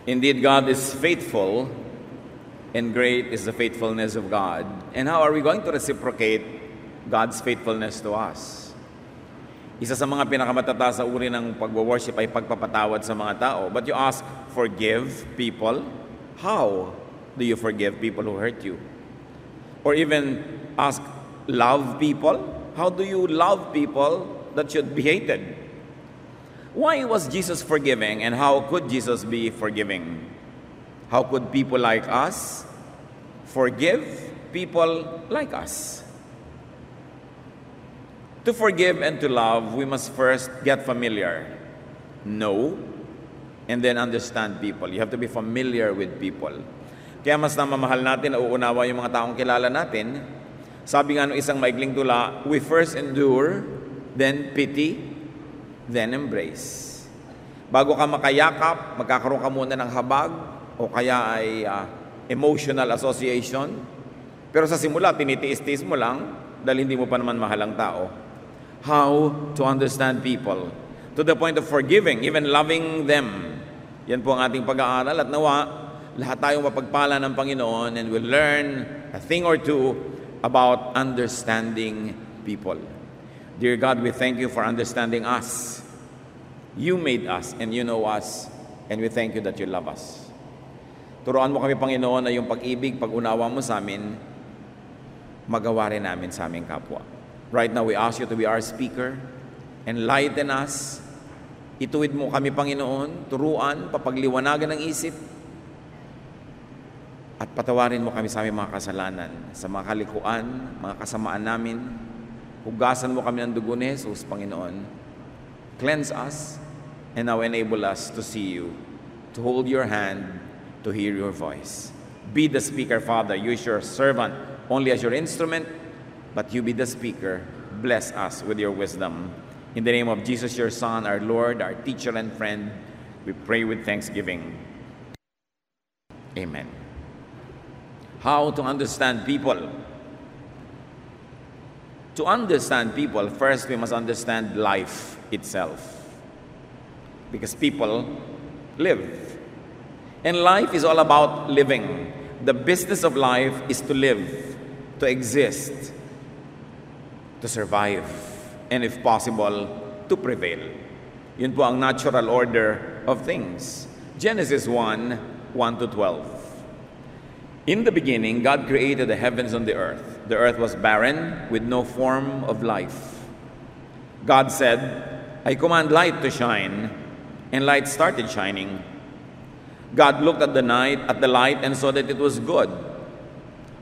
Indeed, God is faithful, and great is the faithfulness of God. And how are we going to reciprocate God's faithfulness to us? Isa sa mga pinakamatataas na uri ng pag-worship ay pagpapatawad sa mga tao. But you ask, forgive people? How do you forgive people who hurt you? Or even ask, love people? How do you love people that should be hated? Why was Jesus forgiving, and how could Jesus be forgiving? How could people like us forgive people like us? To forgive and to love, we must first get familiar, know, and then understand people. You have to be familiar with people. Kaya mas namamahal natin, nauunawa yung mga taong kilala natin. Sabi nga nung isang maigling tula, we first endure, then pity, then embrace. Bago ka makayakap, magkakaroon ka muna ng habag, o kaya ay emotional association. Pero sa simula, tinitiis-tiis mo lang, dahil hindi mo pa naman mahal ang tao. How to understand people, to the point of forgiving, even loving them. Yan po ang ating pag-aaral, at nawa, lahat tayong mapagpala ng Panginoon, and we'll learn a thing or two about understanding people. Dear God, we thank you for understanding us. You made us, and you know us, and we thank you that you love us. Turuan mo kami, Panginoon, na yung pag-ibig, pag-unawa mo sa amin, magawa rin namin sa aming kapwa. Right now, we ask you to be our speaker. Enlighten us. Ituwid mo kami, Panginoon, turuan, papagliwanagan ng isip, at patawarin mo kami sa aming mga kasalanan, sa mga kalikuan, mga kasamaan namin. Hugasan mo kami ng dugo ni Jesus, Panginoon. Cleanse us, and now enable us to see you, to hold your hand, to hear your voice. Be the speaker, Father. Use your servant only as your instrument, but you be the speaker. Bless us with your wisdom. In the name of Jesus, your Son, our Lord, our teacher and friend, we pray with thanksgiving. Amen. How to understand people? To understand people, first we must understand life itself. Because people live. And life is all about living. The business of life is to live, to exist, to survive, and if possible, to prevail. Yun po ang natural order of things. Genesis 1:1-12. In the beginning, God created the heavens and the earth. The earth was barren, with no form of life. God said, I command light to shine, and light started shining. God looked at the light, and saw that it was good.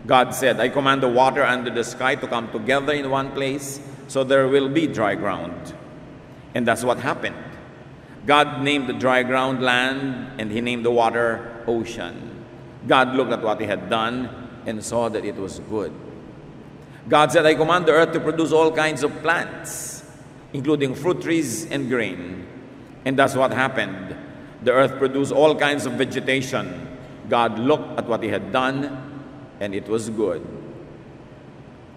God said, I command the water under the sky to come together in one place, so there will be dry ground. And that's what happened. God named the dry ground land, and he named the water ocean. God looked at what he had done and saw that it was good. God said, I command the earth to produce all kinds of plants, including fruit trees and grain. And that's what happened. The earth produced all kinds of vegetation. God looked at what he had done, and it was good.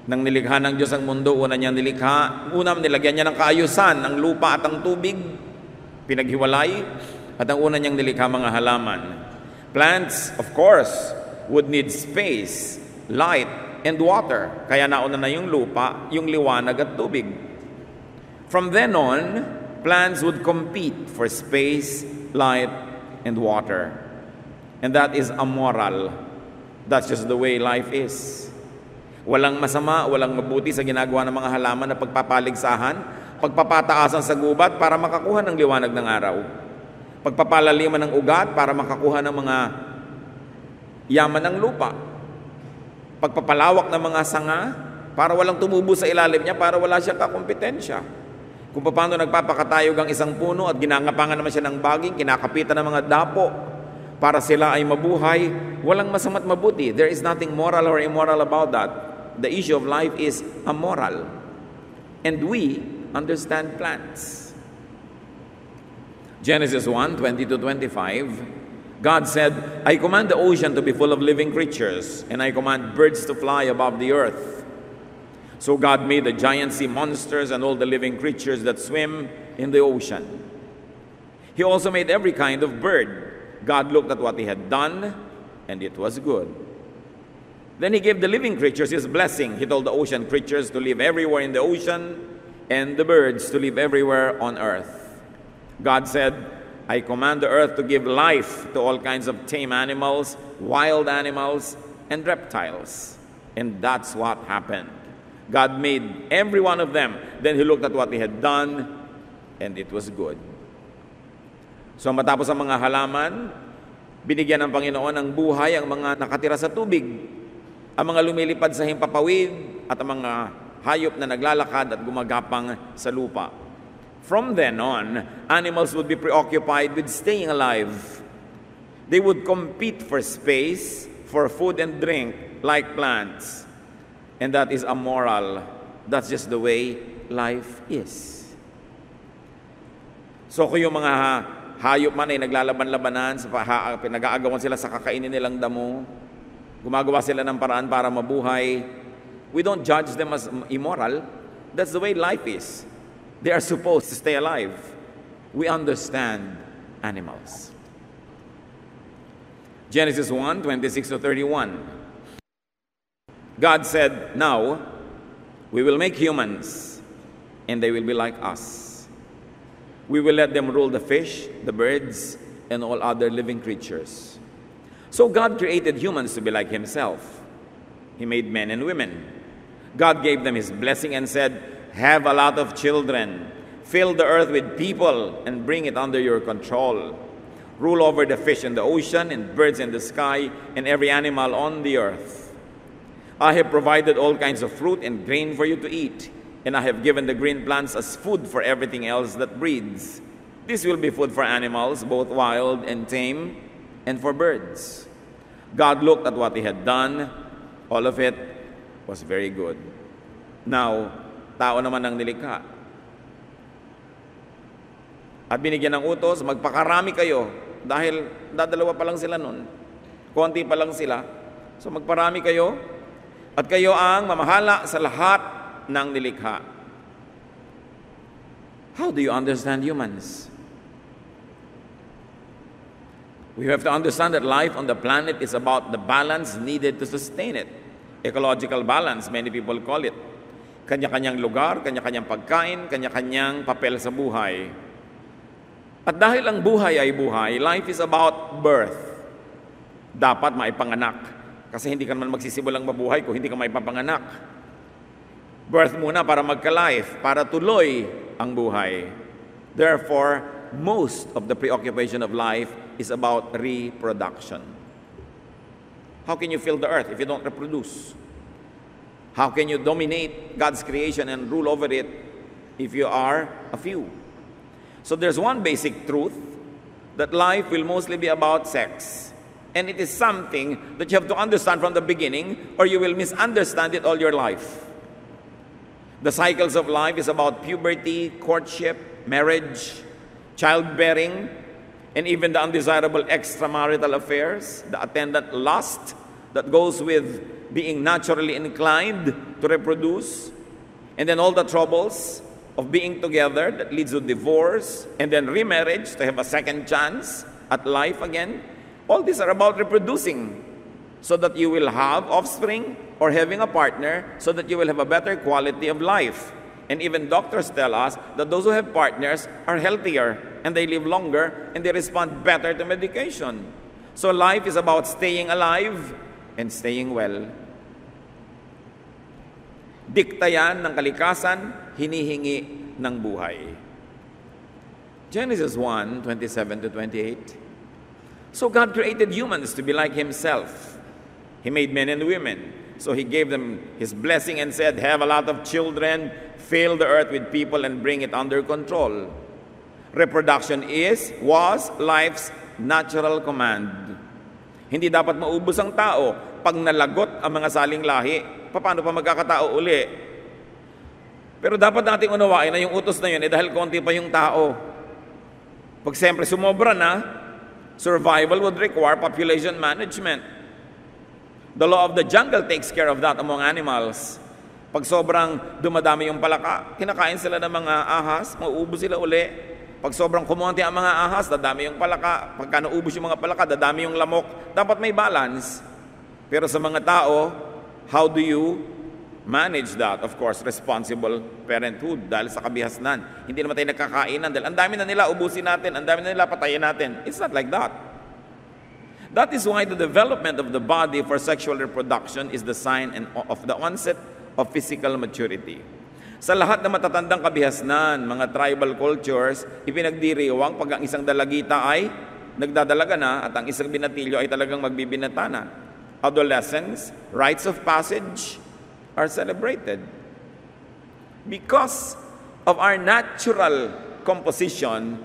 Nang nilikha ng Diyos ang mundo, unang nilagyan niya ng kaayusan ang lupa at ang tubig, pinaghiwalay, at ang una niyang nilikha mga halaman. Plants, of course, would need space, light, and water. Kaya nauna na yung lupa, yung liwanag at tubig. From then on, plants would compete for space, light, and water. And that is amoral. That's just the way life is. Walang masama, walang mabuti sa ginagawa ng mga halaman na pagpapaligsahan, pagpapataasan sa gubat para makakuha ng liwanag ng araw. Pagpapalaliman ng ugat para makakuha ng mga yaman ng lupa. Pagpapalawak ng mga sanga para walang tumubo sa ilalim niya, para wala siyang kakompetensya. Kung paano nagpapakatayog ang isang puno at ginangapangan naman siya ng baging, kinakapitan ng mga dapo para sila ay mabuhay, walang masama't mabuti. There is nothing moral or immoral about that. The issue of life is amoral. And we understand plants. Genesis 1:20-25, God said, I command the ocean to be full of living creatures, and I command birds to fly above the earth. So God made the giant sea monsters and all the living creatures that swim in the ocean. He also made every kind of bird, God looked at what he had done, and it was good. Then he gave the living creatures his blessing. He told the ocean creatures to live everywhere in the ocean, and the birds to live everywhere on earth. God said, I command the earth to give life to all kinds of tame animals, wild animals, and reptiles. And that's what happened. God made every one of them. Then he looked at what he had done, and it was good. So matapos ang mga halaman, binigyan ng Panginoon ng buhay ang mga nakatira sa tubig, ang mga lumilipad sa himpapawid, at ang mga hayop na naglalakad at gumagapang sa lupa. From then on, animals would be preoccupied with staying alive. They would compete for space, for food and drink, like plants. And that is amoral. That's just the way life is. So kung yung mga hayop man ay naglalaban-labanan, pinag-aagawan sila sa kakainin nilang damo, gumagawa sila ng paraan para mabuhay, we don't judge them as immoral. That's the way life is. They are supposed to stay alive. We understand animals. Genesis 1, 26 to 31. God said, now we will make humans, and they will be like us. We will let them rule the fish, the birds, and all other living creatures. So God created humans to be like himself. He made men and women. God gave them his blessing and said, have a lot of children. Fill the earth with people and bring it under your control. Rule over the fish in the ocean and birds in the sky and every animal on the earth. I have provided all kinds of fruit and grain for you to eat, and I have given the green plants as food for everything else that breathes. This will be food for animals, both wild and tame, and for birds. God looked at what he had done. All of it was very good. Now, tao naman ang nilikha. At binigyan ng utos, magpakarami kayo. Dahil dadalawa pa lang sila nun. Konti pa lang sila. So magparami kayo. At kayo ang mamahala sa lahat ng nilikha. How do you understand humans? We have to understand that life on the planet is about the balance needed to sustain it. Ecological balance, many people call it. Kanya-kanyang lugar, kanya-kanyang pagkain, kanya-kanyang papel sa buhay. At dahil ang buhay ay buhay, life is about birth. Dapat maipanganak. Kasi hindi ka naman magsisimulang mabuhay kung hindi ka maipapanganak. Birth muna para magka-life, para tuloy ang buhay. Therefore, most of the preoccupation of life is about reproduction. How can you fill the earth if you don't reproduce? How can you dominate God's creation and rule over it if you are a few? So there's one basic truth, that life will mostly be about sex. And it is something that you have to understand from the beginning, or you will misunderstand it all your life. The cycles of life is about puberty, courtship, marriage, childbearing, and even the undesirable extramarital affairs, the attendant lust that goes with being naturally inclined to reproduce, and then all the troubles of being together that leads to divorce, and then remarriage to have a second chance at life again. All these are about reproducing so that you will have offspring, or having a partner so that you will have a better quality of life. And even doctors tell us that those who have partners are healthier and they live longer and they respond better to medication. So life is about staying alive and staying well. Dikta yan ng kalikasan, hinihingi ng buhay. Genesis 1, 27 to 28. So God created humans to be like himself. He made men and women. So he gave them his blessing and said, have a lot of children, fill the earth with people and bring it under control. Reproduction was life's natural command. Hindi dapat maubos ang tao. Pag nalagot ang mga saling lahi, paano pa magkakatao uli? Pero dapat nating unawain na yung utos na yun dahil konti pa yung tao. Pag siyempre sumobra na, survival would require population management. The law of the jungle takes care of that among animals. Pag sobrang dumadami yung palaka, kinakain sila ng mga ahas, mauubos sila uli. Pag sobrang kumonti ang mga ahas, dadami yung palaka. Pagka naubos yung mga palaka, dadami yung lamok. Dapat may balance. Pero sa mga tao, how do you manage that? Of course, responsible parenthood dahil sa kabihasnan. Hindi naman tayo nagkakainan dahil ang dami na nila, ubusin natin. Ang dami na nila, patayin natin. It's not like that. That is why the development of the body for sexual reproduction is the sign of the onset of physical maturity. Sa lahat ng matatandang kabihasnan, mga tribal cultures, ipinagdiriwang pag ang isang dalagita ay nagdadalaga na at ang isang binatilyo ay talagang magbibinata na. Adolescence, rites of passage are celebrated. Because of our natural composition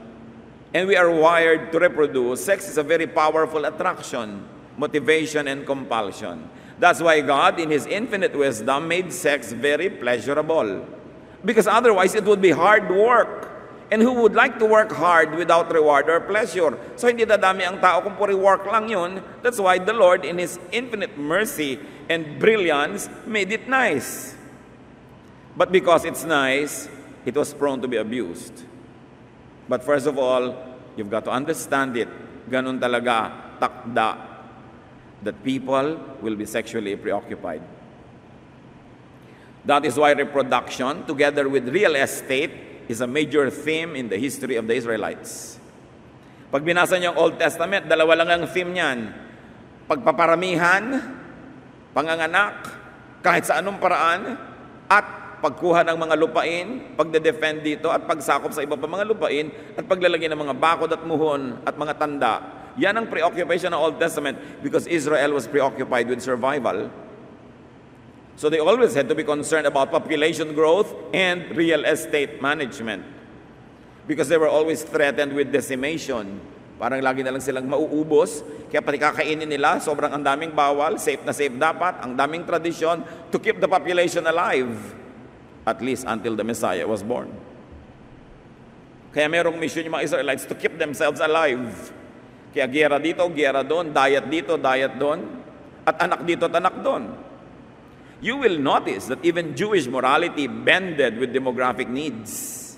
and we are wired to reproduce, sex is a very powerful attraction, motivation, and compulsion. That's why God, in His infinite wisdom, made sex very pleasurable. Because otherwise, it would be hard work. And who would like to work hard without reward or pleasure? So hindi dadami ang tao kung puri work lang yun. That's why the Lord, in His infinite mercy and brilliance, made it nice. But because it's nice, it was prone to be abused. But first of all, you've got to understand it. Ganun talaga, takda, that people will be sexually preoccupied. That is why reproduction, together with real estate, is a major theme in the history of the Israelites. Pag binasa niyo ang Old Testament, dalawa lang ang theme niyan. Pagpaparamihan, panganganak, kahit sa anong paraan, at pagkuha ng mga lupain, pagde-defend dito, at pagsakop sa iba pa mga lupain, at paglalagay ng mga bakod at muhon at mga tanda. Yan ang preoccupation ng Old Testament because Israel was preoccupied with survival. So they always had to be concerned about population growth and real estate management because they were always threatened with decimation. Parang lagi na lang silang mauubos, kaya pati kakainin nila, sobrang ang daming bawal, safe na safe dapat, ang daming tradisyon to keep the population alive, at least until the Messiah was born. Kaya merong mission yung mga Israelites to keep themselves alive. Kaya giyera dito, giyera doon, diet dito, diet doon, at anak dito at anak doon. You will notice that even Jewish morality bended with demographic needs.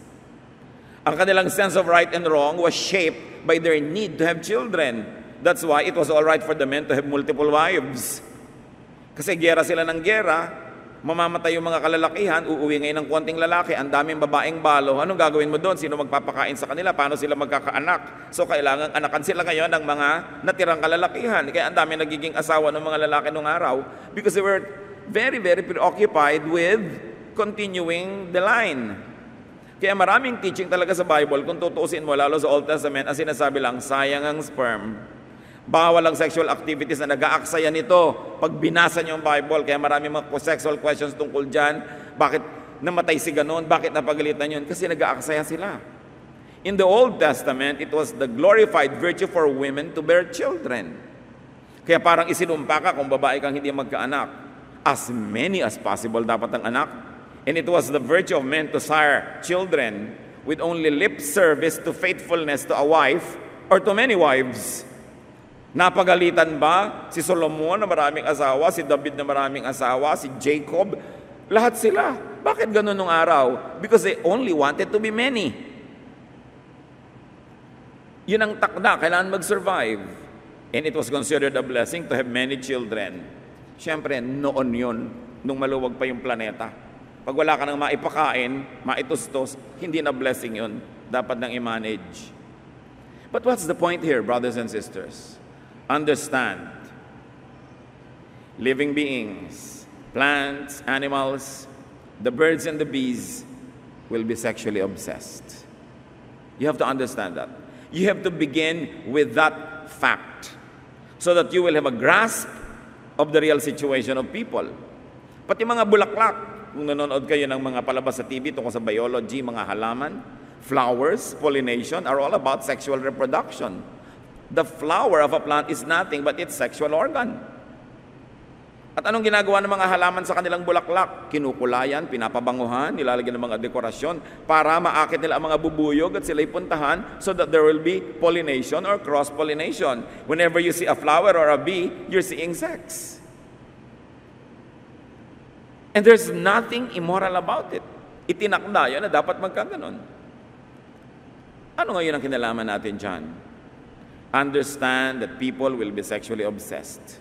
Ang kanilang sense of right and wrong was shaped by their need to have children. That's why it was all right for the men to have multiple wives. Kasi giyera sila ng giyera, mamamatay yung mga kalalakihan, uuwi ngayon ng konting lalaki, ang daming babaeng balo. Anong gagawin mo doon? Sino magpapakain sa kanila? Paano sila magkakaanak? So kailangan anakan sila ngayon ng mga natirang kalalakihan. Kaya ang dami nagiging asawa ng mga lalaki nung araw because they were very, very preoccupied with continuing the line. Kaya maraming teaching talaga sa Bible, kung tutuusin mo, lalo sa Old Testament, ang sinasabi lang, sayang ang sperm. Bawal ang sexual activities na nag-aaksaya nito. Pag binasa niyo ang Bible, kaya maraming mga sexual questions tungkol dyan. Bakit namatay si ganon? Bakit napagalitan yun? Kasi nag-aaksaya sila. In the Old Testament, it was the glorified virtue for women to bear children. Kaya parang isinumpa ka kung babae kang hindi magkaanak. As many as possible dapat ang anak. And it was the virtue of men to sire children with only lip service to faithfulness to a wife or to many wives. Napagalitan ba si Solomon na maraming asawa, si David na maraming asawa, si Jacob? Lahat sila. Bakit ganun nung araw? Because they only wanted to be many. Yun ang takda, kailangan mag-survive. And it was considered a blessing to have many children. Siyempre, noon yun, nung maluwag pa yung planeta. Pag wala ka nang maipakain, maitustos, hindi na blessing yun. Dapat nang i-manage. But what's the point here, brothers and sisters? Understand, living beings, plants, animals, the birds and the bees will be sexually obsessed. You have to understand that. You have to begin with that fact so that you will have a grasp of the real situation of people. Pati mga bulaklak, kung nanonood kayo ng mga palabas sa TV tungkol sa biology, mga halaman, flowers, pollination are all about sexual reproduction. The flower of a plant is nothing but its sexual organ. At anong ginagawa ng mga halaman sa kanilang bulaklak? Kinukulayan, pinapabanguhan, nilalagyan ng mga dekorasyon para maakit nila ang mga bubuyog at sila'y puntahan so that there will be pollination or cross-pollination. Whenever you see a flower or a bee, you're seeing sex. And there's nothing immoral about it. Itinakda yun na dapat magkaganon. Ano ngayon ang kinalaman natin dyan? Understand that people will be sexually obsessed.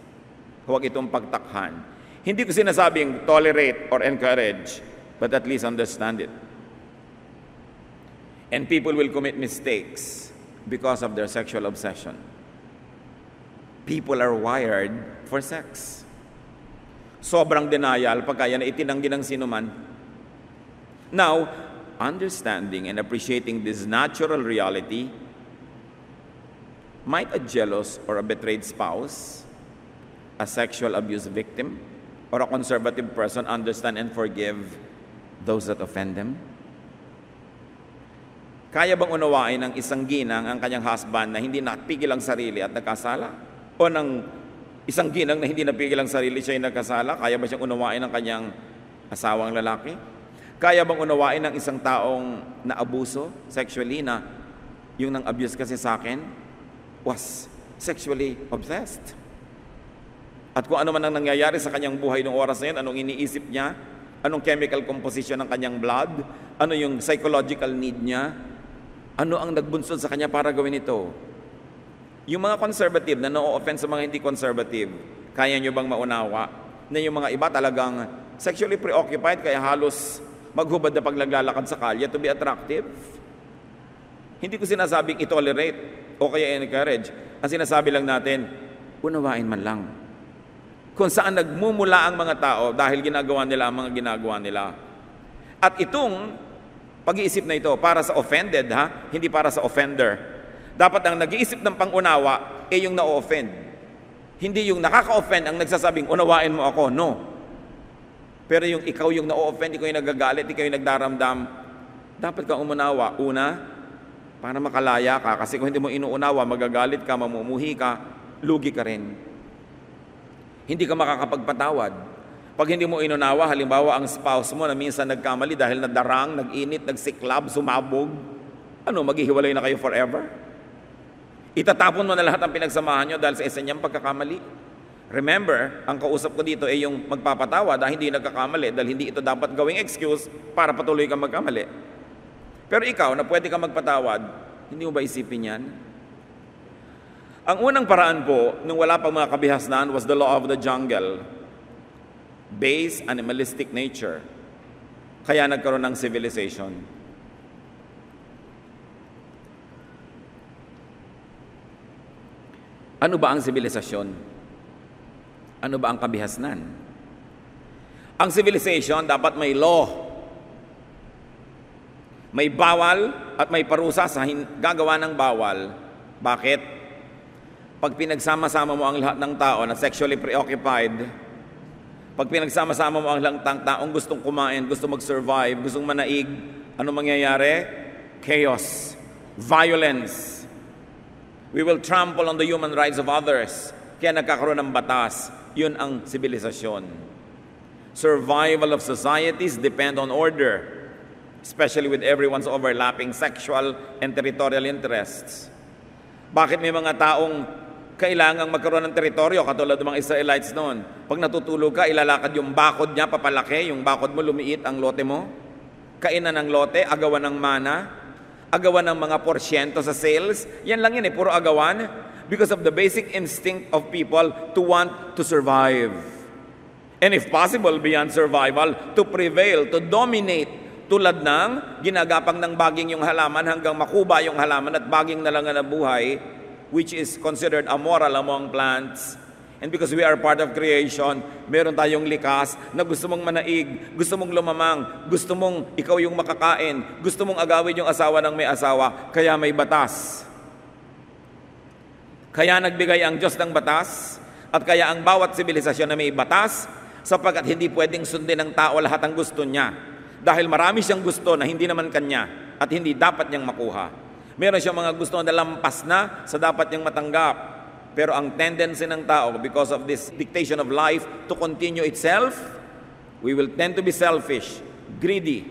Huwag itong pagtakhan. Hindi ko sinasabing tolerate or encourage, but at least understand it. And people will commit mistakes because of their sexual obsession. People are wired for sex. Sobrang denial pagka yan itinanggi ng sinuman. Now, understanding and appreciating this natural reality, might a jealous or a betrayed spouse, a sexual abuse victim, or a conservative person understand and forgive those that offend them? Kaya bang unawain ng isang ginang ang kanyang husband na hindi napigil ang sarili at nagkasala? O ng isang ginang na hindi napigil ang sarili siya ay nagkasala? Kaya ba siyang unawain ng kanyang asawang lalaki? Kaya bang unawain ng isang taong naabuso sexually na yung nang abuse kasi sa akin was sexually obsessed? At kung ano man ang nangyayari sa kanyang buhay noong oras na yun, anong iniisip niya, anong chemical composition ng kanyang blood, ano yung psychological need niya, ano ang nagbunsod sa kanya para gawin ito? Yung mga conservative na no-offense sa mga hindi conservative, kaya nyo bang maunawa na yung mga iba talagang sexually preoccupied kaya halos maghubad na pag naglalakad sa kalye to be attractive? Hindi ko sinasabing i-tolerate o kaya encourage. Ang sinasabi lang natin, unawain man lang. Kung saan nagmumula ang mga tao dahil ginagawa nila ang mga ginagawa nila. At itong pag-iisip na ito para sa offended, hindi para sa offender. Dapat ang nag-iisip ng pangunawa ay yung na-offend. Hindi yung nakaka-offend ang nagsasabing, unawain mo ako. No. Pero yung ikaw yung na-offend, ikaw yung nagagalit, ikaw yung nagdaramdam, dapat kang umunawa. Una, para makalaya ka. Kasi kung hindi mo inuunawa, magagalit ka, mamumuhi ka, lugi ka rin. Hindi ka makakapagpatawad. Pag hindi mo inunawa, halimbawa ang spouse mo na minsan nagkamali dahil nadarang, nag-init, nagsiklab, sumabog, maghihiwalay na kayo forever? Itatapon mo na lahat ang pinagsamahan nyo dahil sa isa niyang pagkakamali. Remember, ang kausap ko dito ay yung magpapatawa dahil hindi nagkakamali, dahil hindi ito dapat gawing excuse para patuloy kang magkamali. Pero ikaw, na pwede kang magpatawad, hindi mo ba isipin yan? Ang unang paraan po, nung wala pang mga kabihasnan, was the law of the jungle. Base animalistic nature. Kaya nagkaroon ng civilization. Ano ba ang sibilisasyon? Ano ba ang kabihasnan? Ang civilization dapat may law. May bawal at may parusa sa gagawa ng bawal. Bakit? Pag pinagsama-sama mo ang lahat ng tao na sexually preoccupied, pag pinagsama-sama mo ang lang taong gustong kumain, gustong mag-survive, gustong manaig, ano mangyayari? Chaos, violence. We will trample on the human rights of others. Kaya nagkakaroon ng batas. Yun ang sibilisasyon. Survival of societies depend on order, especially with everyone's overlapping sexual and territorial interests. Bakit may mga taong kailangang magkaroon ng teritoryo, katulad ng mga Israelites noon? Pag natutulog ka, ilalakad yung bakod niya, papalaki, yung bakod mo, lumiit ang lote mo. Kainan ng lote, agawan ng mana, agawan ng mga porsyento sa sales. Yan lang yan puro agawan. Because of the basic instinct of people to want to survive. And if possible, beyond survival, to prevail, to dominate. Tulad ng ginagapang ng baging yung halaman hanggang makuba yung halaman at baging na lang na buhay, which is considered amoral among plants. And because we are part of creation, meron tayong likas na gusto mong manaig, gusto mong lumamang, gusto mong ikaw yung makakain, gusto mong agawin yung asawa ng may asawa, kaya may batas. Kaya nagbigay ang Diyos ng batas, at kaya ang bawat sibilisasyon na may batas, sapagkat hindi pwedeng sundin ng tao lahat ang gusto niya. Dahil marami siyang gusto na hindi naman kanya, at hindi dapat niyang makuha. Meron siyang mga gusto na lampas na sa dapat niyang matanggap. Pero ang tendency ng tao, because of this dictation of life to continue itself, we will tend to be selfish, greedy.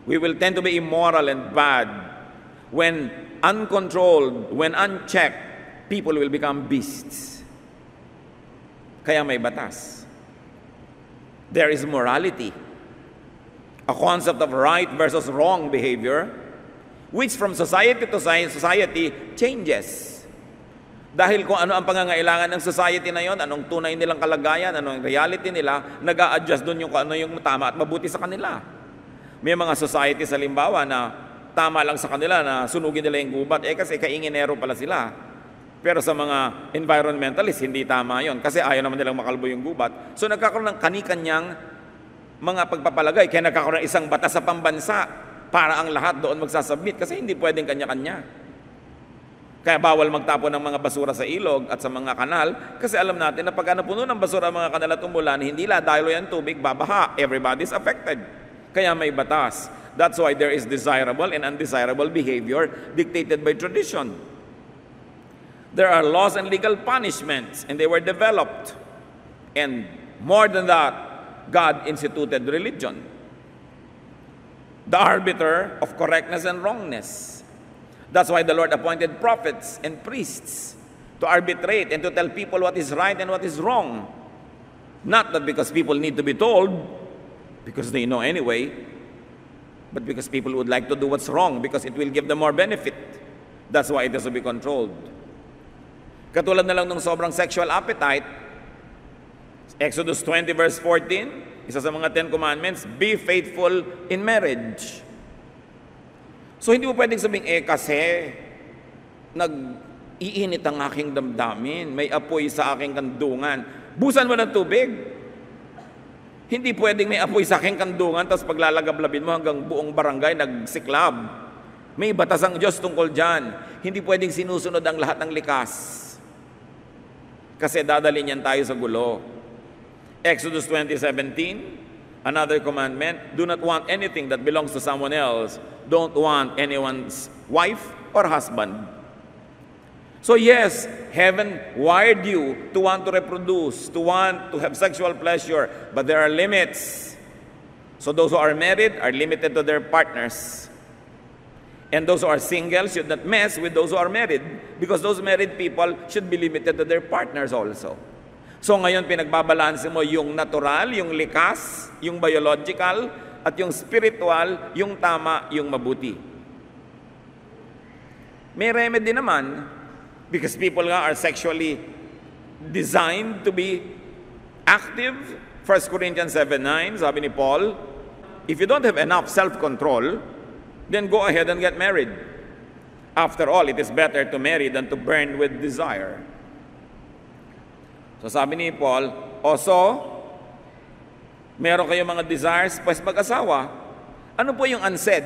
We will tend to be immoral and bad. When uncontrolled, when unchecked, people will become beasts. Kaya may batas. There is morality. A concept of right versus wrong behavior. which from society to society changes. Dahil kung ano ang pangangailangan ng society na yon, anong tunay nilang kalagayan, anong reality nila, nag-a-adjust doon yung kung ano yung tama at mabuti sa kanila. May mga society sa limbawa na tama lang sa kanila na sunugin nila yung gubat, kasi kainginero pala sila. Pero sa mga environmentalists, hindi tama yon kasi ayaw naman nilang makalbo yung gubat. So nagkakaroon ng kani-kanyang mga pagpapalagay, kaya nagkakaroon ng isang batas sa pambansa para ang lahat doon magsasubmit kasi hindi pwedeng kanya-kanya. Kaya bawal magtapon ng mga basura sa ilog at sa mga kanal kasi alam natin na pag napuno ng basura ang mga kanal at umulan, hindi dahil yan tubig, babaha. Everybody's affected. Kaya may batas. That's why there is desirable and undesirable behavior dictated by tradition. There are laws and legal punishments, and they were developed. And more than that, God instituted religion, the arbiter of correctness and wrongness. That's why the Lord appointed prophets and priests to arbitrate and to tell people what is right and what is wrong. Not that because people need to be told, because they know anyway, but because people would like to do what's wrong because it will give them more benefit. That's why it has to be controlled. Katulad na lang ng sobrang sexual appetite, Exodus 20 verse 14, isa sa mga 10 commandments, be faithful in marriage. So hindi mo pwedeng sabing, kasi nag-iinit ang aking damdamin, may apoy sa aking kandungan, busan mo ng tubig. Hindi pwedeng may apoy sa aking kandungan, tapos paglalagablabin mo hanggang buong barangay nagsiklab. May batas ang Diyos tungkol dyan. Hindi pwedeng sinusunod ang lahat ng likas. Kasi dadalhin yan tayo sa gulo. Exodus 20:17, another commandment, do not want anything that belongs to someone else. Don't want anyone's wife or husband. So yes, heaven wired you to want to reproduce, to want to have sexual pleasure, but there are limits. So those who are married are limited to their partners. And those who are single should not mess with those who are married because those married people should be limited to their partners also. So ngayon pinagbabalanse mo yung natural, yung likas, yung biological, at yung spiritual, yung tama, yung mabuti. May remedy naman because people nga are sexually designed to be active. 1 Corinthians 7:9, sabi ni Paul, if you don't have enough self-control, then go ahead and get married. After all, it is better to marry than to burn with desire. So sabi ni Paul, meron kayong mga desires, pues mag-asawa. Ano po yung unsaid?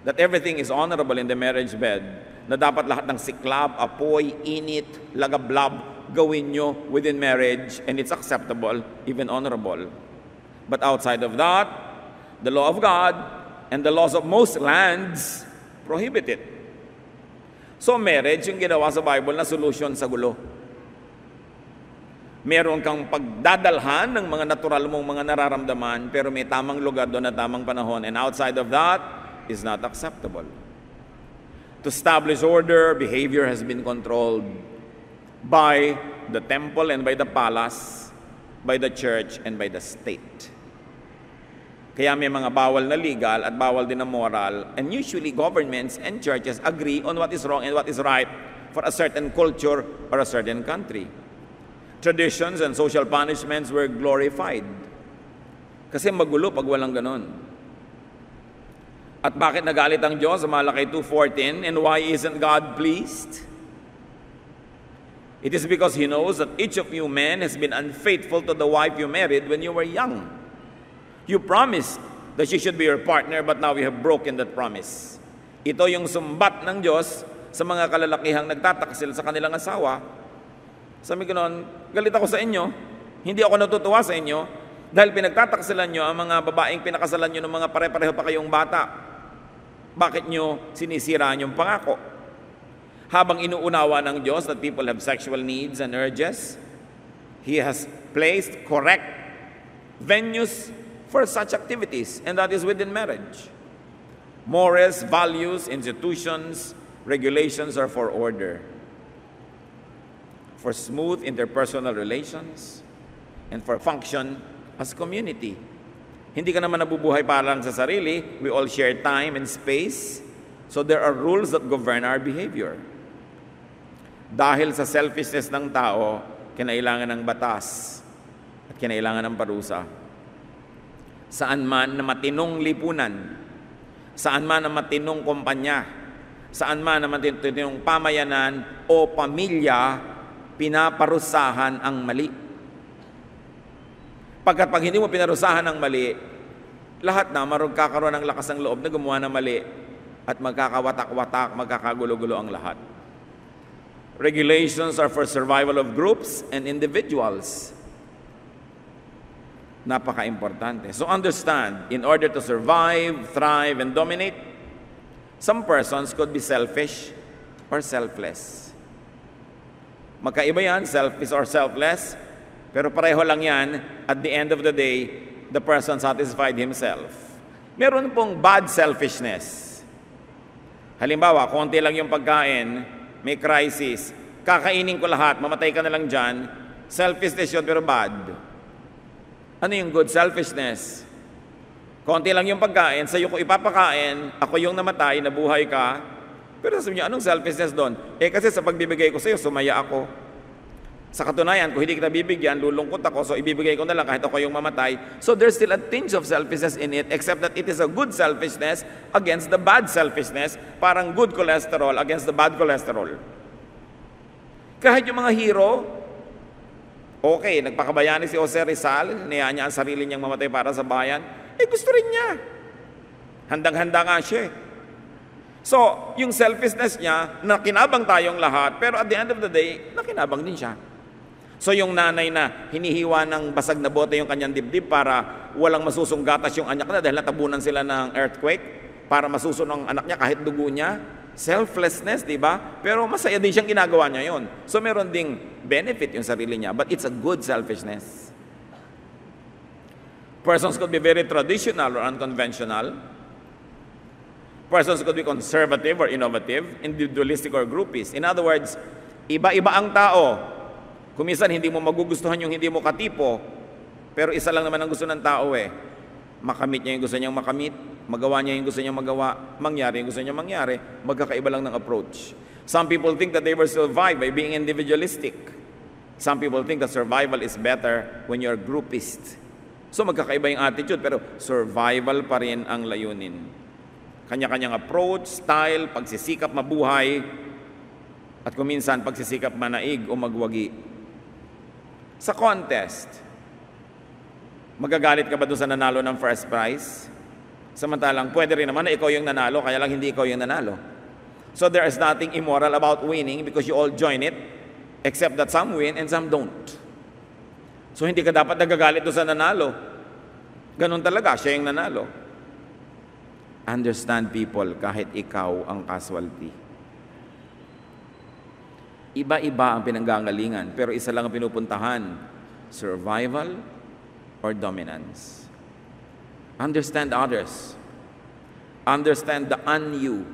That everything is honorable in the marriage bed. Na dapat lahat ng siklab, apoy, init, lagablab, gawin nyo within marriage and it's acceptable, even honorable. But outside of that, the law of God and the laws of most lands prohibit it. So marriage, yung ginawa sa Bible na solution sa gulo. Meron kang pagdadalhan ng mga natural mong mga nararamdaman, pero may tamang lugar doon at tamang panahon. And outside of that is not acceptable. To establish order, behavior has been controlled by the temple and by the palace, by the church and by the state. Kaya may mga bawal na legal at bawal din na moral. And usually governments and churches agree on what is wrong and what is right for a certain culture or a certain country. Traditions and social punishments were glorified. Kasi magulo pag walang ganon. At bakit nagalit ang Diyos sa Malakay 2:14? And why isn't God pleased? It is because He knows that each of you men has been unfaithful to the wife you married when you were young. You promised that she should be your partner, but now you have broken that promise. Ito yung sumbat ng Diyos sa mga kalalakihang nagtataksil sa kanilang asawa. Sabi ko noon, galit ako sa inyo, hindi ako natutuwa sa inyo, dahil pinagtataksilan nyo ang mga babaeng pinakasalan nyo ng mga pare-pareho pa kayong bata. Bakit nyo sinisiraan yung pangako? Habang inuunawa ng Diyos that people have sexual needs and urges, He has placed correct venues for such activities, and that is within marriage. Morals, values, institutions, regulations are for order, for smooth interpersonal relations, and for function as community. Hindi ka naman nabubuhay para lang sa sarili. We all share time and space. So there are rules that govern our behavior. Dahil sa selfishness ng tao, kinailangan ng batas at kinailangan ng parusa. Saan man na matinong lipunan, saan man na matinong kumpanya, saan man na matinong pamayanan o pamilya, pinaparusahan ang mali. Pagkat pag hindi mo pinarusahan ng mali, lahat na magkakaroon ng lakas ng loob na gumawa ng mali at magkakawatak-watak, magkakagulo-gulo ang lahat. Regulations are for survival of groups and individuals. Napaka-importante. So understand, in order to survive, thrive, and dominate, some persons could be selfish or selfless. Magkaiba yan, selfish or selfless, pero pareho lang yan, at the end of the day, the person satisfied himself. Meron pong bad selfishness. Halimbawa, konti lang yung pagkain, may crisis, kakainin ko lahat, mamatay ka na lang dyan, selfishness yun pero bad. Ano yung good selfishness? Konti lang yung pagkain, sa'yo ko ipapakain, ako yung namatay, nabuhay ka, pero sabi niya, anong selfishness doon? Kasi sa pagbibigay ko sa'yo, sumaya ako. Sa katunayan, kung hindi kita bibigyan, lulungkot ako, so ibibigay ko na lang kahit ako yung mamatay. So there's still a tinge of selfishness in it, except that it is a good selfishness against the bad selfishness, parang good cholesterol against the bad cholesterol. Kahit yung mga hero, okay, nagpakabayani si Jose Rizal, niya niya ang sarili niyang mamatay para sa bayan, gusto rin niya. Handang-handa nga siya. So, yung selfishness niya, nakinabang tayong lahat, pero at the end of the day, nakinabang din siya. So yung nanay na hinihiwa ng basag na bote yung kanyang dibdib para walang masusunggatas yung anak na dahil natabunan sila ng earthquake, para masusunod ang anak niya kahit dugo niya. Selflessness, di ba? Pero masaya din siyang ginagawa niya yon. So meron ding benefit yung sarili niya, but it's a good selfishness. Persons could be very traditional or unconventional. Persons could be conservative or innovative, individualistic or groupist. In other words, iba-iba ang tao. Kuminsan hindi mo magugustuhan yung hindi mo katipo, pero isa lang naman ang gusto ng tao makamit niya yung gusto niyang makamit, magawa niya yung gusto niyang magawa, mangyari yung gusto niyang mangyari, magkakaiba lang ng approach. Some people think that they will survive by being individualistic. Some people think that survival is better when you're groupist. So magkakaiba yung attitude, pero survival pa rin ang layunin. Kanya-kanyang approach, style, pagsisikap mabuhay, at kuminsan pagsisikap manaig o magwagi. Sa contest, magagalit ka ba doon sa nanalo ng first prize? Samantalang pwede rin naman na ikaw yung nanalo, kaya lang hindi ikaw yung nanalo. So there is nothing immoral about winning because you all join it, except that some win and some don't. So hindi ka dapat nagagalit doon sa nanalo. Ganun talaga, siya yung nanalo. Understand people kahit ikaw ang casualty. Iba-iba ang pinanggagalingan, pero isa lang ang pinupuntahan, survival or dominance. Understand others. Understand the un-you.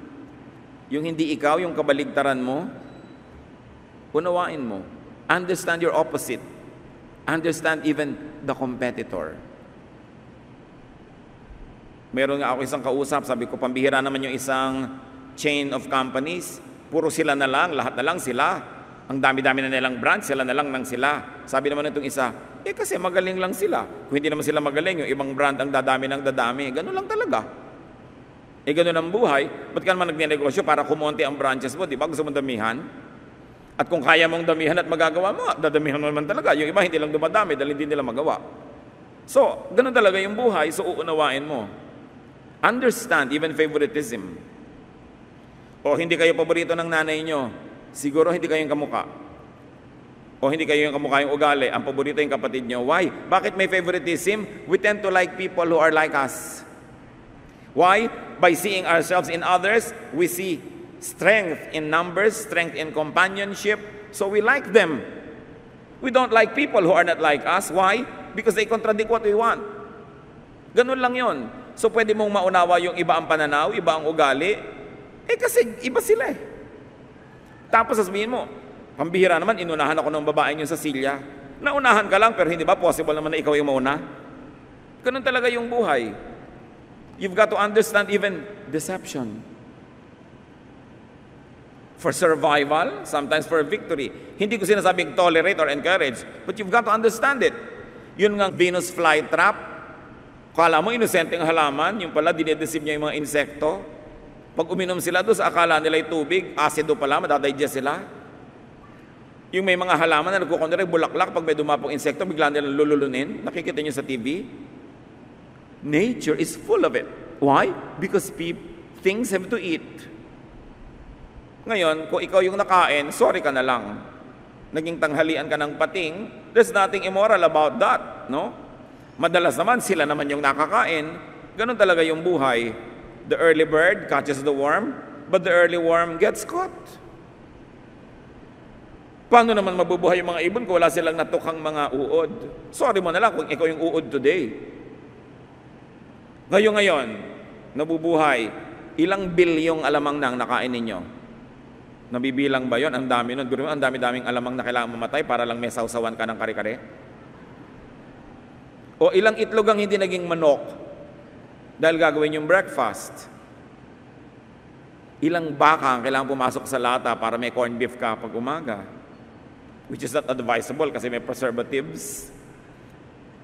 Yung hindi ikaw, yung kabaligtaran mo, unawain mo. Understand your opposite. Understand even the competitor. Meron nga ako isang kausap, sabi ko, pambihira naman yung isang chain of companies, puro sila na lang, lahat na lang sila. Ang dami-dami na nilang brand, sila na lang nang sila. Sabi naman itong isa, kasi magaling lang sila. Kung hindi naman sila magaling, yung ibang brand ang dadami ng dadami. Ganun lang talaga. Ganun ang buhay. Ba't ka naman nagnenegosyo para kumonti ang branches mo? Di ba? Gusto mong damihan? At kung kaya mong damihan at magagawa mo, dadamihan mo naman talaga. Yung iba hindi lang dumadami dahil hindi nila magawa. So, ganun talaga yung buhay, so uunawain mo. Understand even favoritism. O hindi kayo paborito ng nanay nyo, siguro hindi kayong kamukha. O hindi kayo yung kamukha yung ugali, ang paborito yung kapatid nyo. Why? Bakit may favoritism? We tend to like people who are like us. Why? By seeing ourselves in others, we see strength in numbers, strength in companionship, so we like them. We don't like people who are not like us. Why? Because they contradict what we want. Ganun lang yon. So pwede mong maunawa yung iba ang pananaw, iba ang ugali, kasi iba sila Tapos sasabihin mo, pambihira naman, inunahan ako ng babaeng yung Cecilia. Naunahan ka lang, pero hindi ba possible naman na ikaw yung mauna? Ganun talaga yung buhay. You've got to understand even deception. For survival, sometimes for victory. Hindi ko sinasabing tolerate or encourage, but you've got to understand it. Yun nga Venus flytrap. Kala mo inosenteng halaman, yung pala dinedeceive niya yung mga insekto. Pag uminom sila doon, akala nila yung tubig, asido pala, madadigest sila. Yung may mga halaman na nagkukontrol, bulaklak, pag may dumapong insekto, bigla nilang lululunin. Nakikita niyo sa TV. Nature is full of it. Why? Because things have to eat. Ngayon, kung ikaw yung nakain, sorry ka na lang. Naging tanghalian ka ng pating, there's nothing immoral about that, no? Madalas naman, sila naman yung nakakain. Ganun talaga yung buhay. The early bird catches the worm, but the early worm gets caught. Paano naman mabubuhay yung mga ibon kung wala silang natukang mga uod? Sorry mo na lang kung ikaw yung uod today. Ngayon, nabubuhay, ilang bilyong alamang nang nakain ninyo? Nabibilang ba yon? Ang dami nun. Ang dami-daming alamang na kailangan mamatay para lang may sausawan ka ng kare-kare? O ilang itlog ang hindi naging manok dahil gagawin yung breakfast? Ilang baka ang kailangan pumasok sa lata para may corned beef ka pag umaga? Which is not advisable kasi may preservatives.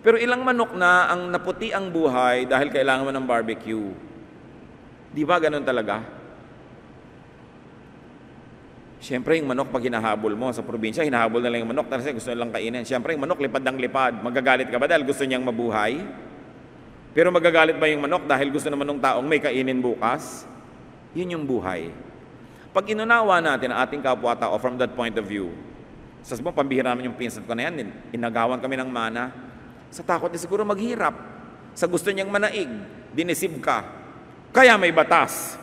Pero ilang manok na ang naputi ang buhay dahil kailangan mo ng barbecue. Di ba ganun talaga? Siyempre yung manok pag hinahabol mo sa probinsya, hinahabol na lang yung manok kasi gusto nilang kainin. Siyempre yung manok lipad ng lipad. Magagalit ka ba dahil gusto niyang mabuhay? Pero magagalit ba yung manok dahil gusto naman ng taong may kainin bukas? Yun yung buhay. Pag inunawa natin ang ating kapwa-tao from that point of view, sa sabang pambihira naman yung pinsan ko na yan, inagawan kami ng mana. Sa takot niya siguro maghirap. Sa gusto niyang manaig, dinesib ka. Kaya may batas.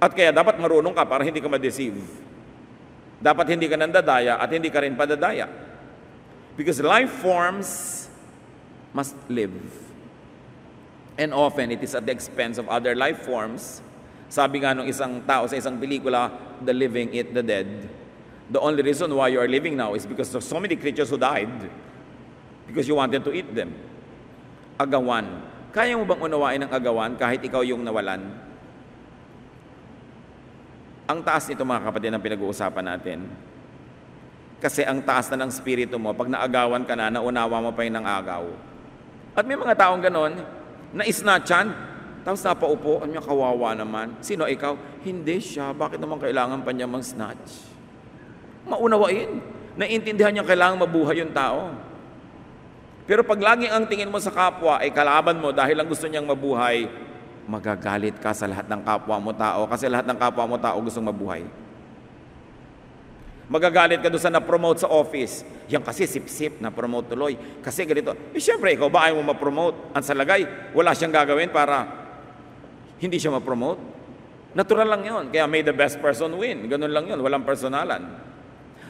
At kaya dapat marunong ka para hindi ka ma-deceive. Dapat hindi ka nandadaya at hindi ka rin padadaya. Because life forms must live. And often it is at the expense of other life forms. Sabi nga nung isang tao sa isang pelikula, the living eat the dead. The only reason why you are living now is because there's so many creatures who died because you wanted to eat them. Agawan. Kaya mo bang unawain ang agawan kahit ikaw yung nawalan? Ang taas nito mga kapatid ang pinag-uusapan natin. Kasi ang taas na ng spirito mo, pag naagawan ka na, naunawa mo pa yung agaw. At may mga taong ganon, na-snatchan, tapos napaupo, ano niya, kawawa naman. Sino ikaw? Hindi siya. Bakit naman kailangan pa niya mag-snatch? Maunawain. Naiintindihan niya kailangan mabuhay yung tao. Pero pag laging ang tingin mo sa kapwa ay kalaban mo dahil lang gusto niyang mabuhay, magagalit ka sa lahat ng kapwa mo tao kasi lahat ng kapwa mo tao gustong mabuhay. Magagalit ka doon sa na-promote sa office. Yan kasi sip-sip, na-promote tuloy. Kasi ganito. Siyempre, ikaw ba ayaw mo ma-promote? Ang salagay, wala siyang gagawin para hindi siya ma-promote. Natural lang yun. Kaya may the best person win. Ganun lang yun. Walang personalan.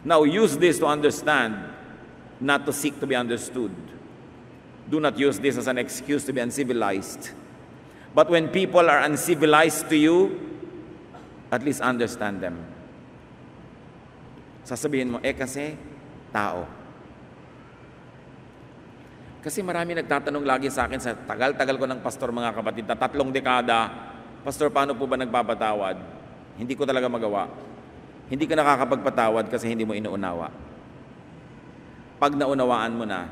Now, use this to understand, not to seek to be understood. Do not use this as an excuse to be uncivilized. But when people are uncivilized to you, at least understand them. Sasabihin mo, kasi tao. Kasi marami nagtatanong lagi sa akin sa tagal-tagal ko ng pastor mga kapatid, na 3 dekada, Pastor, paano po ba nagpapatawad? Hindi ko talaga magawa. Hindi ka nakakapagpatawad kasi hindi mo inuunawa. Pag naunawaan mo na,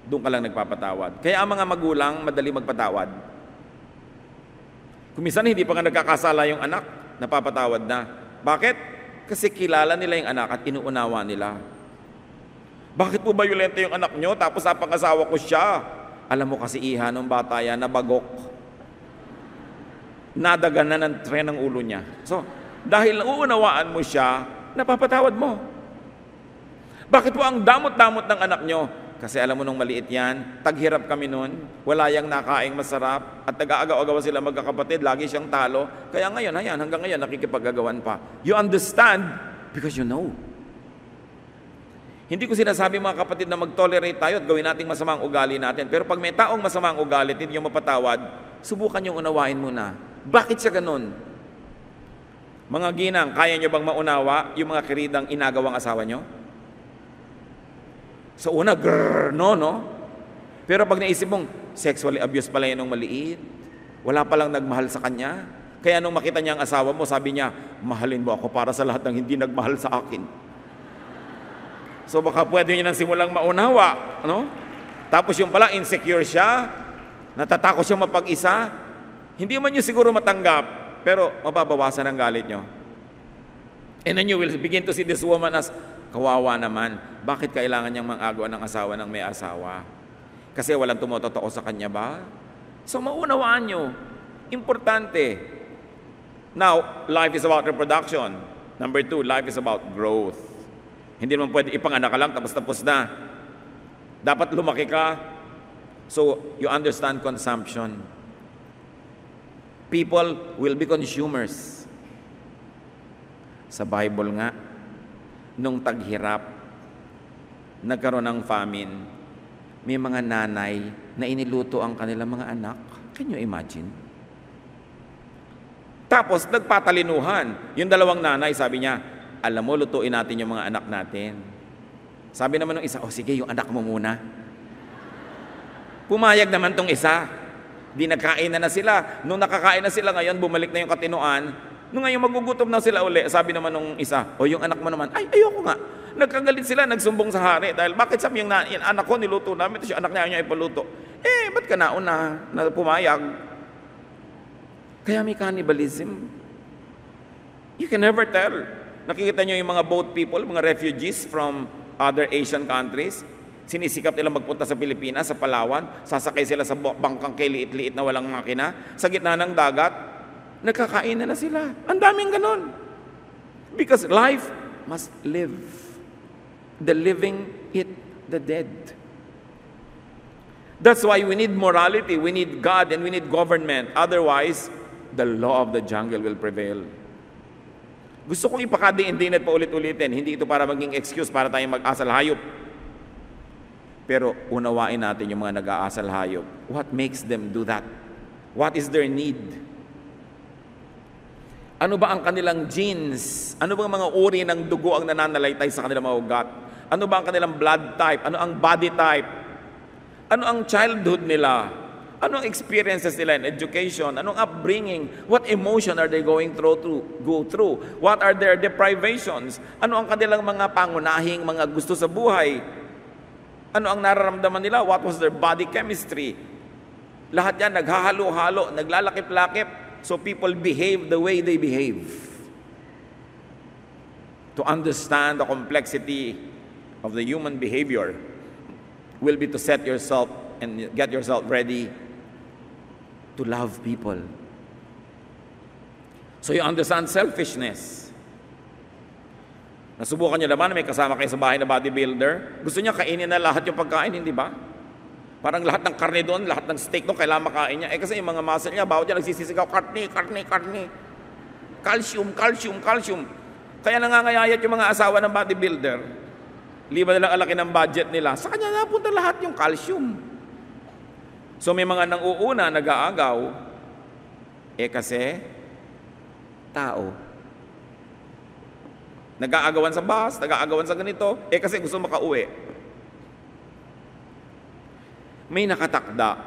doon ka lang nagpapatawad. Kaya ang mga magulang, madali magpatawad. Kung minsan hindi pa nga nagkakasala yung anak, napapatawad na. Bakit? Kasi kilala nila yung anak at inuunawa nila. Bakit po violento yung anak nyo? Tapos napang-asawa ko siya. Alam mo kasi iha, nung bata yan, nabagok. Nadagan na ng tren ng ulo niya. So, dahil uunawaan mo siya, napapatawad mo. Bakit po ang damot-damot ng anak nyo? Kasi alam mo nung maliit yan, taghirap kami nun, wala yang nakaing masarap, at nag-aagaw-agaw sila magkakapatid, lagi siyang talo. Kaya ngayon, hanggang ngayon, nakikipag-agawan pa. You understand because you know. Hindi ko sinasabi mga kapatid na mag-tolerate tayo at gawin nating masama ang ugali natin. Pero pag may taong masama ang ugali, hindi nyo mapatawad, subukan yung unawain muna. Bakit siya ganun? Mga ginang, kaya nyo bang maunawa yung mga kiridang inagawang asawa nyo? Sa una, no? Pero pag naisip mong, sexually abused pala yan nung maliit. Wala palang nagmahal sa kanya. Kaya nung makita niya ang asawa mo, sabi niya, mahalin mo ako para sa lahat ng hindi nagmahal sa akin. So baka pwede niya nang simulang maunawa. No? Tapos yung pala, insecure siya, natatakot siya mapag-isa. Hindi man niyo siguro matanggap, pero mababawasan ang galit niyo. And then you will begin to see this woman as, kawawa naman. Bakit kailangan niyang mang-agawan ng asawa ng may asawa? Kasi walang tumototoo sa kanya ba? So maunawaan niyo. Importante. Now, life is about reproduction. Number 2, life is about growth. Hindi naman pwede ipanganak ka lang tapos na. Dapat lumaki ka. So, you understand consumption. People will be consumers. Sa Bible nga, nung taghirap, nagkaroon ng famine, may mga nanay na iniluto ang kanilang mga anak. Can you imagine? Tapos, nagpatalinuhan. Yung dalawang nanay, sabi niya, alam mo, lutuin natin yung mga anak natin. Sabi naman ng isa, sige, yung anak mo muna. Pumayag naman tong isa. Di nagkain na sila. Nung nakakain na sila ngayon, bumalik na yung katinuan. Nung ngayon magugutom na sila uli, sabi naman nung isa, yung anak mo naman, ay, ayoko nga. Nagkagalit sila, nagsumbong sa hari. Dahil bakit sabi yung anak ko niluto namin, tapos yung anak niya ipaluto. Ba't ka nauna na pumayag? Kaya may cannibalism. You can never tell. Nakikita nyo yung mga boat people, mga refugees from other Asian countries. Sinisikap nila magpunta sa Pilipinas, sa Palawan. Sasakay sila sa bangkang kay liit-liit na walang makina. Sa gitna ng dagat, nagkakain na sila. Ang daming ganon. Because life must live. The living eat the dead. That's why we need morality, we need God, and we need government. Otherwise, the law of the jungle will prevail. Gusto kong ipakadiin-din at paulit-ulitin. Hindi ito para maging excuse para tayong mag-asal hayop. Pero unawain natin yung mga nag-aasal hayop. What makes them do that? What is their need? Ano ba ang kanilang genes? Ano ba ang mga uri ng dugo ang nananalaytay sa kanilang mga ugat? Ano ba ang kanilang blood type? Ano ang body type? Ano ang childhood nila? Ano ang experiences nila in education? Anong upbringing? What emotion are they go through? What are their deprivations? Ano ang kanilang mga pangunahing mga gusto sa buhay? Ano ang nararamdaman nila? What was their body chemistry? Lahat yan naghahalo-halo, naglalakip-lakip, so people behave the way they behave. To understand the complexity of the human behavior will be to set yourself and get yourself ready to love people. So you understand selfishness. Nasubukan niyo naman, may kasama kayo sa bahay na bodybuilder, gusto niya kainin na lahat yung pagkain, hindi ba? Parang lahat ng karne doon, lahat ng steak doon, kailangan makain niya. Kasi yung mga muscle niya, bawat niya nagsisisigaw, karne. Calcium. Kaya nangangayayat yung mga asawa ng bodybuilder. Liba nilang alaki ng budget nila. Sa kanya napunta lahat yung calcium. So may mga nang-uuna, nag-aagaw, kasi tao. Nag-aagawan sa bus, nag-aagawan sa ganito, kasi gusto makauwi. May nakatakda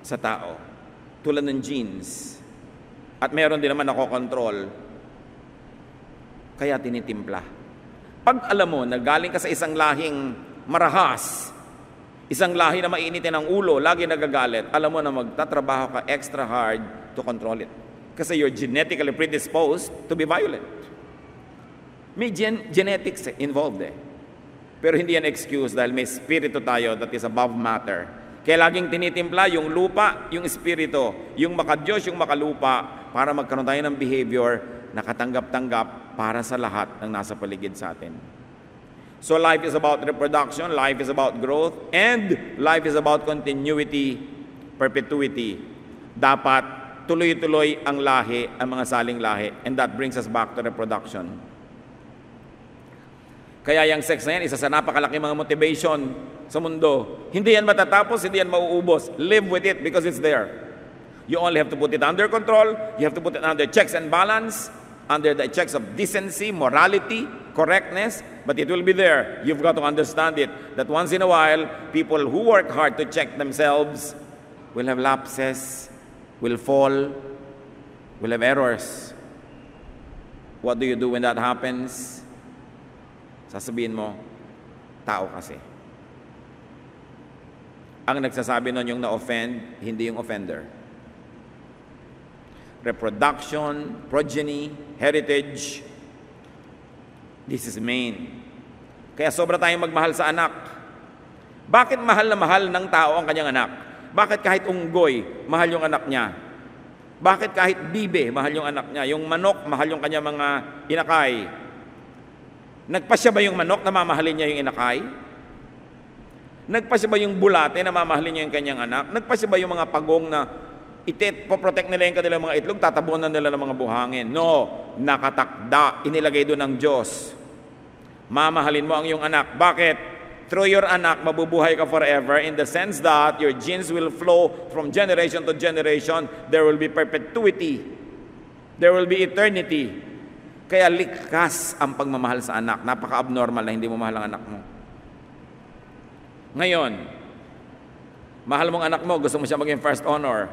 sa tao, tulad ng genes, at meron din naman nakokontrol, kaya tinitimpla. Pag alam mo na galing ka sa isang lahing marahas, isang lahi na mainitin ang ulo, lagi nagagalit, alam mo na magtatrabaho ka extra hard to control it. Kasi you're genetically predisposed to be violent. May genetics involved Pero hindi yan excuse dahil may spirito tayo that is above matter. Kaya laging tinitimpla yung lupa, yung espiritu, yung makadiyos, yung makalupa, para magkaroon tayo ng behavior na katanggap-tanggap para sa lahat ng nasa paligid sa atin. So life is about reproduction, life is about growth, and life is about continuity, perpetuity. Dapat tuloy-tuloy ang lahi, ang mga saling lahi, and that brings us back to reproduction. Kaya yung sex na yan, isa sa napakalaki mga motivation sa mundo. Hindi yan matatapos, hindi yan mauubos. Live with it because it's there. You only have to put it under control, you have to put it under checks and balance, under the checks of decency, morality, correctness, but it will be there. You've got to understand it, that once in a while, people who work hard to check themselves will have lapses, will fall, will have errors. What do you do when that happens? Sasabihin mo, tao kasi. Ang nagsasabi nun yung na-offend, hindi yung offender. Reproduction, progeny, heritage, this is main. Kaya sobra tayong magmahal sa anak. Bakit mahal na mahal ng tao ang kanyang anak? Bakit kahit unggoy, mahal yung anak niya? Bakit kahit bibe, mahal yung anak niya? Yung manok, mahal yung kanyang mga inakay. Nagpasya ba yung manok na mamahalin niya yung inakay? Nagpasya ba yung bulate na mamahalin niya yung kanyang anak? Nagpasya ba yung mga pagong na poprotect nila yung kanilang mga itlog, tatabunan nila ng mga buhangin? No, nakatakda, inilagay doon ng Diyos. Mamahalin mo ang iyong anak. Bakit? Through your anak, mabubuhay ka forever in the sense that your genes will flow from generation to generation. There will be perpetuity. There will be eternity. Kaya likas ang pagmamahal sa anak. Napaka-abnormal na hindi mo mahal ang anak mo. Ngayon, mahal mong anak mo, gusto mo siya maging first honor.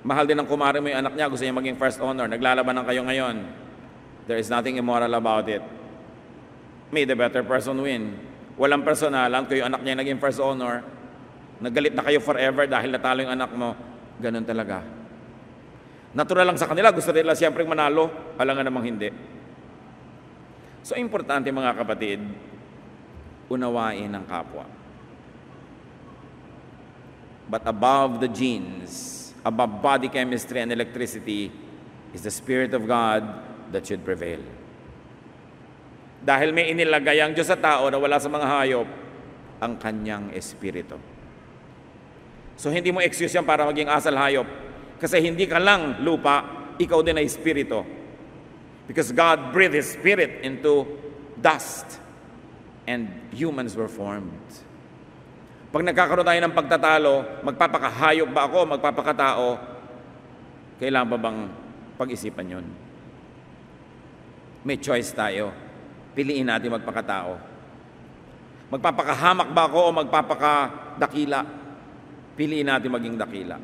Mahal din ang kumare mo yung anak niya, gusto niya maging first honor. Naglalaban ng kayo ngayon. There is nothing immoral about it. May the better person win. Walang personalan, kung yung anak niya naging first honor, nagalit na kayo forever dahil natalo yung anak mo. Ganun talaga. Natural lang sa kanila, gusto nila siyempre manalo, alangan namang hindi. So, importante mga kapatid, unawain ang kapwa. But above the genes, above body chemistry and electricity, is the Spirit of God that should prevail. Dahil may inilagay ang Diyos sa tao na wala sa mga hayop, ang kanyang espiritu. So hindi mo excuse yan para maging asal hayop. Kasi hindi ka lang lupa, ikaw din ay espiritu. Because God breathed His Spirit into dust and humans were formed. Pag nagkakaroon tayo ng pagtatalo, magpapakahayop ba ako, magpapakatao, kailangan ba bang pag-isipan yun? May choice tayo. Piliin natin magpakatao. Magpapakahamak ba ako o magpapakadakila? Piliin natin maging dakila.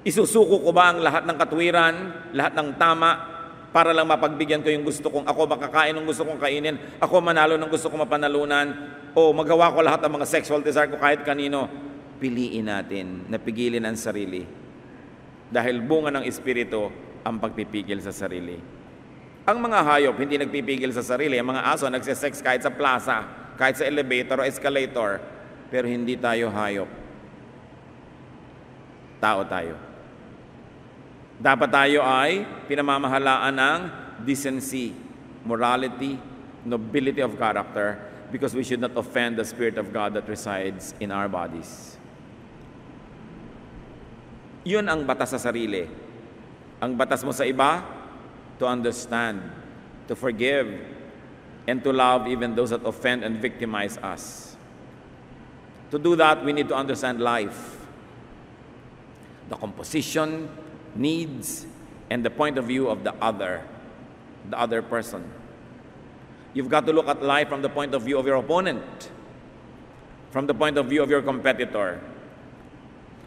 Isusuko ko ba ang lahat ng katuwiran, lahat ng tama, para lang mapagbigyan ko yung gusto kong, ako makakain ng gusto kong kainin, ako manalo ng gusto kong mapanalunan, o magawa ko lahat ng mga sexual desire ko kahit kanino? Piliin natin na pigilin ang sarili. Dahil bunga ng Espiritu ang pagpipigil sa sarili. Ang mga hayop hindi nagpipigil sa sarili. Ang mga aso nagsisex kahit sa plaza, kahit sa elevator o escalator. Pero hindi tayo hayop. Tao tayo. Dapat tayo ay pinamamahalaan ng decency, morality, nobility of character, because we should not offend the Spirit of God that resides in our bodies. Yun ang batas sa sarili. Ang batas mo sa iba, to understand, to forgive, and to love even those that offend and victimize us. To do that, we need to understand life, the composition, needs, and the point of view of the other person. You've got to look at life from the point of view of your opponent, from the point of view of your competitor.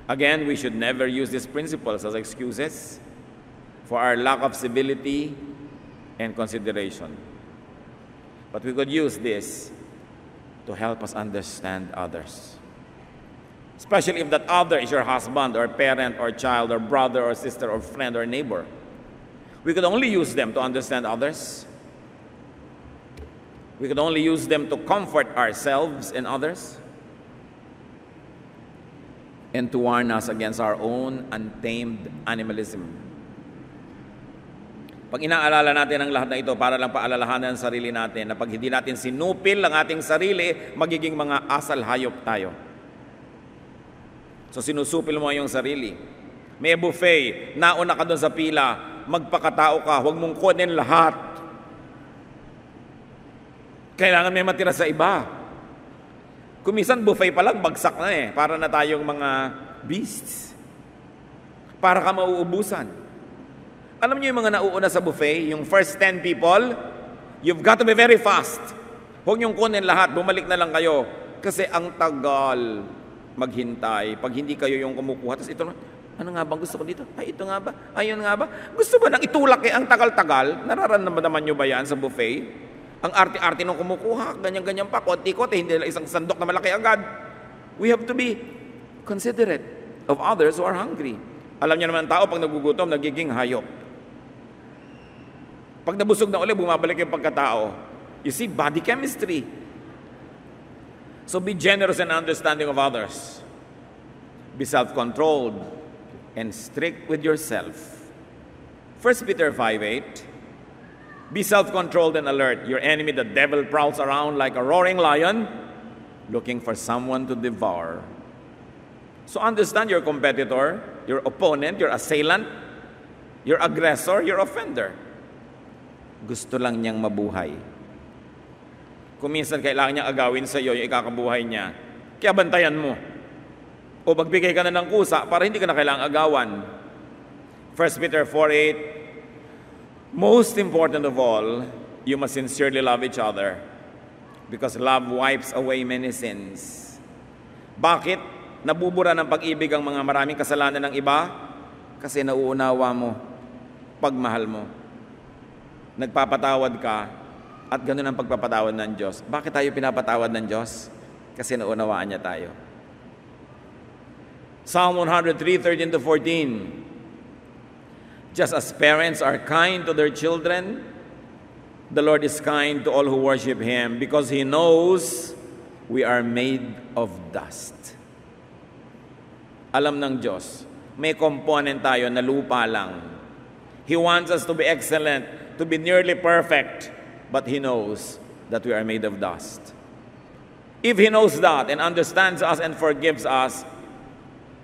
Again, we should never use these principles as excuses for our lack of civility and consideration. But we could use this to help us understand others. Especially if that other is your husband or parent or child or brother or sister or friend or neighbor. We could only use them to understand others. We could only use them to comfort ourselves and others. And to warn us against our own untamed animalism. Pag inaalala natin ang lahat na ito, para lang paalalahanan ang sarili natin na pag hindi natin sinupil ang ating sarili, magiging mga asal hayop tayo. So sinusupil mo yung sarili. May buffet, nauna ka doon sa pila, magpakatao ka, huwag mong kunin lahat. Kailangan may matira sa iba. Kumisan buffet pa lang, bagsak na para na tayong mga beasts. Para ka mauubusan. Alam niyo yung mga nauuna sa buffet, yung first 10 people, You've got to be very fast. Huwag niyong kunin lahat, bumalik na lang kayo. Kasi ang tagal maghintay. Pag hindi kayo yung kumukuha, tapos ito, ano nga bang gusto ko dito? Ay, ito nga ba? Ayun nga ba? Gusto ba nang itulak ang tagal-tagal? Nararamdaman nyo ba yan sa buffet? Ang arte-arte nung kumukuha, ganyan-ganyan pa, konti-konti, hindi lang isang sandok na malaki agad. We have to be considerate of others who are hungry. Alam niyo naman ang tao, pag nagugutom, nagiging hayop. Pag nabusog na ulit, bumabalik yung pagkatao. You see, body chemistry. So be generous and understanding of others. Be self-controlled and strict with yourself. 1 Peter 5:8. Be self-controlled and alert. Your enemy, the devil, prowls around like a roaring lion, looking for someone to devour. So understand your competitor, your opponent, your assailant, your aggressor, your offender. Gusto lang niyang mabuhay. Kung minsan kailangan niyang agawin sa iyo yung ikakabuhay niya, kaya bantayan mo. O magbigay ka na ng kusa para hindi ka na kailangang agawan. 1 Peter 4:8. Most important of all, you must sincerely love each other because love wipes away many sins. Bakit nabubura ng pag-ibig ang mga maraming kasalanan ng iba? Kasi nauunawa mo, pagmahal mo. Nagpapatawad ka at ganun ang pagpapatawad ng Diyos. Bakit tayo pinapatawad ng Diyos? Kasi naunawaan niya tayo. Psalm 103:13-14. Just as parents are kind to their children, the Lord is kind to all who worship Him because He knows we are made of dust. Alam ng Diyos, may component tayo na lupa lang. He wants us to be excellent, to be nearly perfect, but He knows that we are made of dust. If He knows that and understands us and forgives us,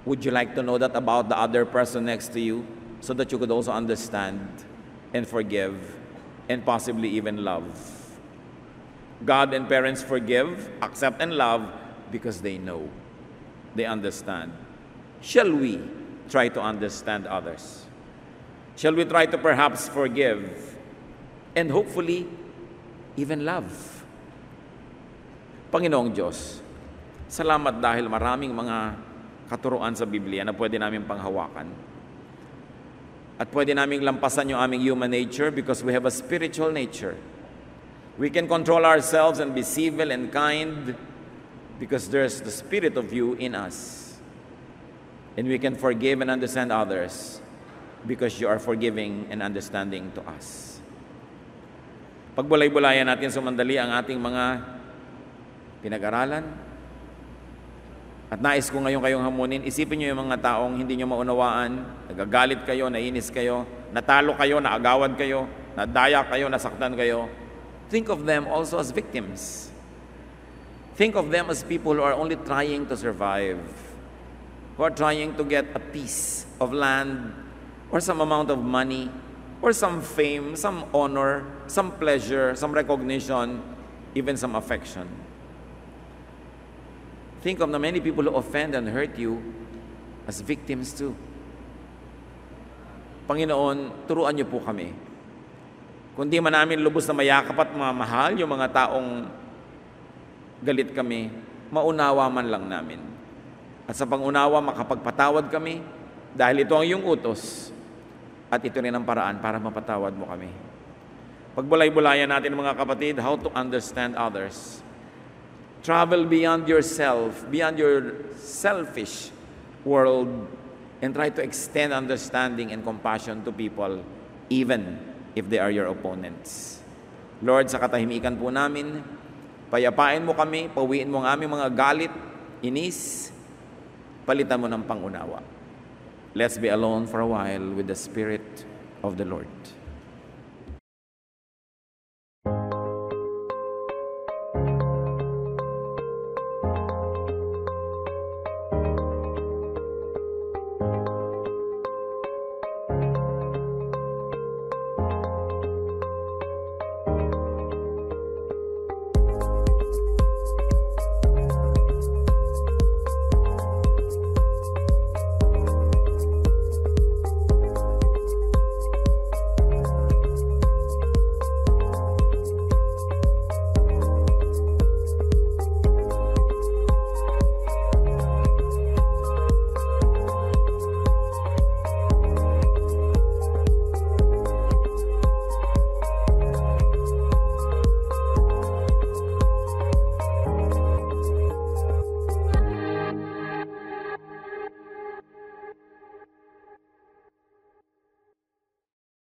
would you like to know that about the other person next to you? So that you could also understand and forgive and possibly even love. God and parents forgive, accept, and love because they know. They understand. Shall we try to understand others? Shall we try to perhaps forgive and hopefully even love? Panginoong Diyos, salamat dahil maraming mga katuruan sa Biblia na pwede namin panghawakan. At pwede naming lampasan yung aming human nature because we have a spiritual nature. We can control ourselves and be civil and kind because there's the Spirit of you in us. And we can forgive and understand others because you are forgiving and understanding to us. Pagbulay-bulayan natin sumandali ang ating mga pinag-aralan. At nais ko ngayon kayong hamunin, isipin nyo yung mga taong hindi nyo maunawaan, nagagalit kayo, nainis kayo, natalo kayo, naagawad kayo, nadaya kayo, nasaktan kayo. Think of them also as victims. Think of them as people who are only trying to survive, who are trying to get a piece of land, or some amount of money, or some fame, some honor, some pleasure, some recognition, even some affection. Think of the many people who offend and hurt you as victims too. Panginoon, turuan niyo po kami. Kung di man namin lubos na mayakap at mamahal yung mga taong galit kami, maunawa man lang namin. At sa pangunawa, makapagpatawad kami dahil ito ang iyong utos at ito rin ang paraan para mapatawad mo kami. Pagbulay-bulayan natin mga kapatid, how to understand others. Travel beyond yourself, beyond your selfish world, and try to extend understanding and compassion to people, even if they are your opponents. Lord, sa katahimikan po namin, payapain mo kami, pawiin mo ang aming mga galit, inis, palitan mo ng pangunawa. Let's be alone for a while with the Spirit of the Lord.